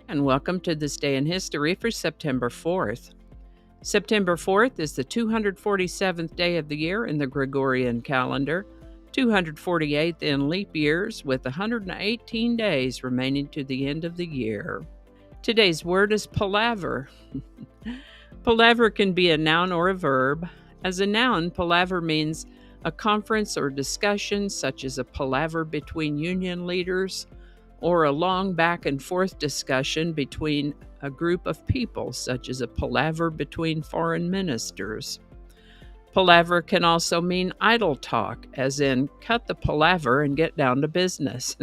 and welcome to this day in history for September 4th. September 4th is the 247th day of the year in the Gregorian calendar, 248th in leap years, with 118 days remaining to the end of the year. Today's word is palaver. Palaver can be a noun or a verb. As a noun, palaver means a conference or discussion, such as a palaver between union leaders, or a long back and forth discussion between a group of people, such as a palaver between foreign ministers. Palaver can also mean idle talk, as in cut the palaver and get down to business,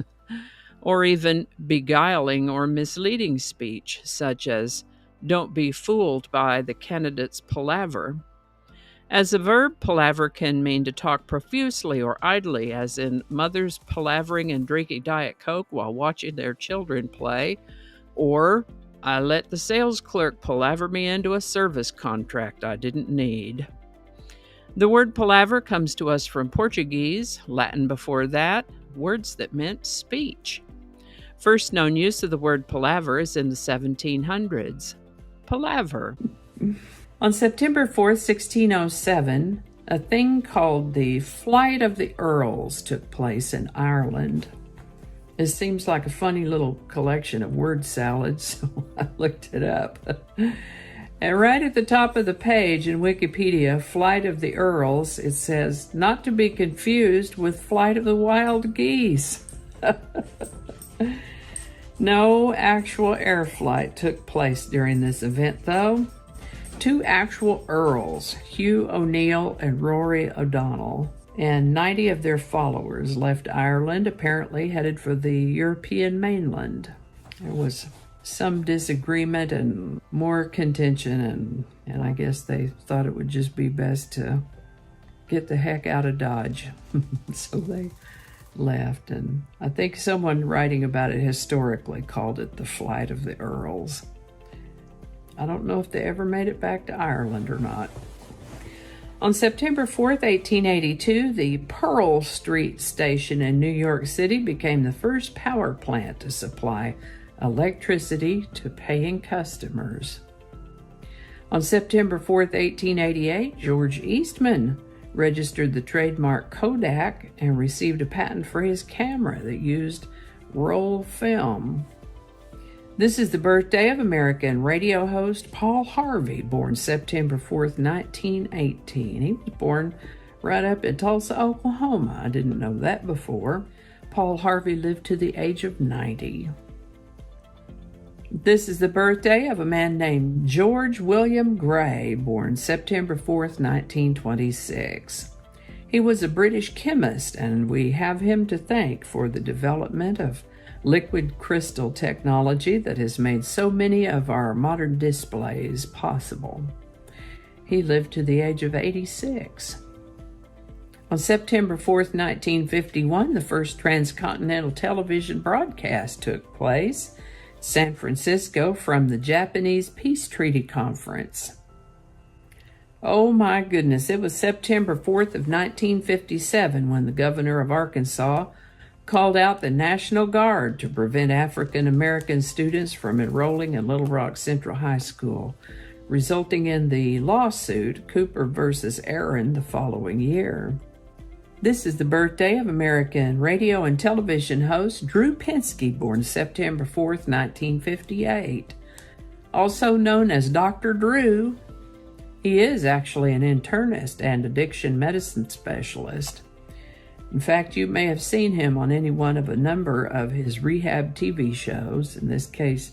or even beguiling or misleading speech, such as don't be fooled by the candidate's palaver. As a verb, palaver can mean to talk profusely or idly, as in mothers palavering and drinking Diet Coke while watching their children play, or I let the sales clerk palaver me into a service contract I didn't need. The word palaver comes to us from Portuguese, Latin before that, words that meant speech. First known use of the word palaver is in the 1700s. Palaver. On September 4th, 1607, a thing called the Flight of the Earls took place in Ireland. It seems like a funny little collection of word salads, so I looked it up. And right at the top of the page in Wikipedia, Flight of the Earls, it says, not to be confused with Flight of the Wild Geese. No actual air flight took place during this event, though. Two actual earls, Hugh O'Neill and Rory O'Donnell, and 90 of their followers left Ireland, apparently headed for the European mainland. There was some disagreement and more contention, and I guess they thought it would just be best to get the heck out of Dodge. So they left, and I think someone writing about it historically called it the Flight of the Earls. I don't know if they ever made it back to Ireland or not. On September 4th, 1882, the Pearl Street station in New York City became the first power plant to supply electricity to paying customers. On September 4th, 1888, George Eastman registered the trademark Kodak and received a patent for his camera that used roll film. This is the birthday of American radio host Paul Harvey, born September 4th, 1918. He was born right up in Tulsa, Oklahoma. I didn't know that before. Paul Harvey lived to the age of 90. This is the birthday of a man named George William Gray, born September 4th, 1926. He was a British chemist, and we have him to thank for the development of liquid crystal technology that has made so many of our modern displays possible. He lived to the age of 86. On September 4th, 1951, the first transcontinental television broadcast took place in San Francisco from the Japanese Peace Treaty Conference. Oh my goodness, it was September 4th of 1957 when the governor of Arkansas called out the National Guard to prevent African American students from enrolling in Little Rock Central High School, resulting in the lawsuit Cooper versus Aaron the following year. This is the birthday of American radio and television host Drew Pinsky, born September 4th, 1958. Also known as Dr. Drew, he is actually an internist and addiction medicine specialist. In fact, you may have seen him on any one of a number of his rehab TV shows, in this case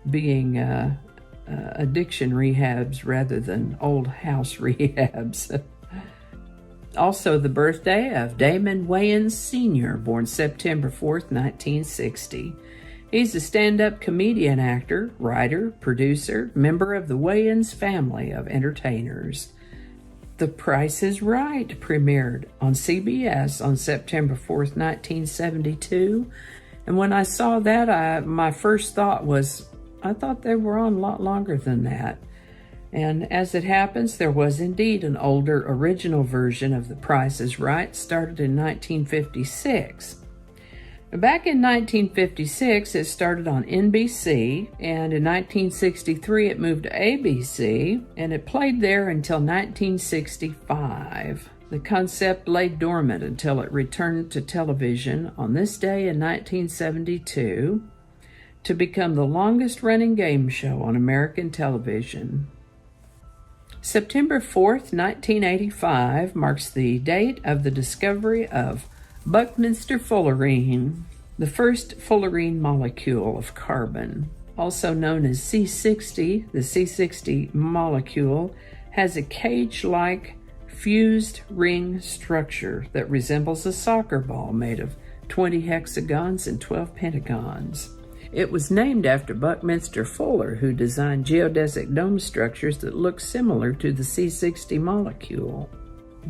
being addiction rehabs rather than old house rehabs. Also the birthday of Damon Wayans Sr., born September 4th, 1960. He's a stand-up comedian, actor, writer, producer, member of the Wayans family of entertainers. The Price is Right premiered on CBS on September 4th, 1972. And when I saw that, my first thought was, I thought they were on a lot longer than that. And as it happens, there was indeed an older original version of The Price is Right, started in 1956. Back in 1956, it started on NBC, and in 1963 it moved to ABC, and it played there until 1965. The concept lay dormant until it returned to television on this day in 1972 to become the longest-running game show on American television. September 4th, 1985 marks the date of the discovery of Buckminsterfullerene, the first fullerene molecule of carbon. Also known as C60, the C60 molecule has a cage-like fused ring structure that resembles a soccer ball made of 20 hexagons and 12 pentagons. It was named after Buckminster Fuller, who designed geodesic dome structures that look similar to the C60 molecule.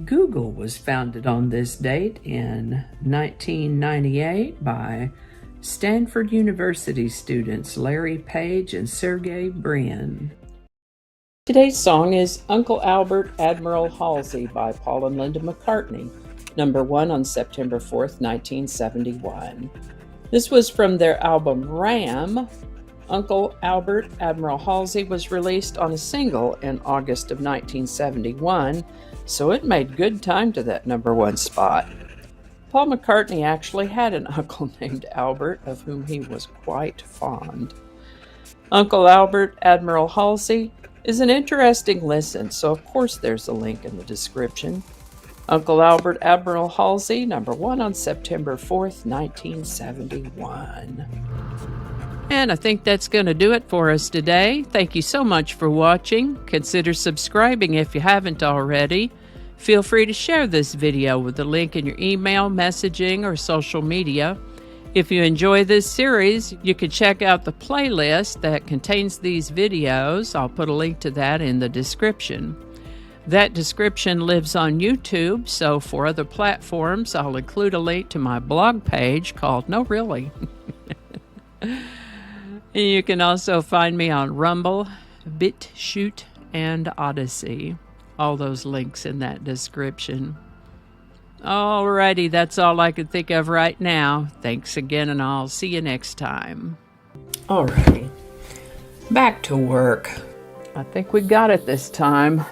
Google was founded on this date in 1998 by Stanford University students Larry Page and Sergey Brin. Today's song is Uncle Albert, Admiral Halsey by Paul and Linda McCartney, number 1 on September 4th, 1971. This was from their album Ram. Uncle Albert, Admiral Halsey was released on a single in August of 1971, so it made good time to that number 1 spot. Paul McCartney actually had an uncle named Albert, of whom he was quite fond. Uncle Albert, Admiral Halsey is an interesting listen, so of course there's a link in the description. Uncle Albert, Admiral Halsey, number 1 on September 4th, 1971. And I think that's going to do it for us today. Thank you so much for watching. Consider subscribing if you haven't already. Feel free to share this video with the link in your email, messaging, or social media. If you enjoy this series, you can check out the playlist that contains these videos. I'll put a link to that in the description. That description lives on YouTube, so for other platforms, I'll include a link to my blog page called No Really. You can also find me on Rumble, BitChute, and Odyssey. All those links in that description. Alrighty, that's all I can think of right now. Thanks again, and I'll see you next time. Alrighty, back to work. I think we got it this time.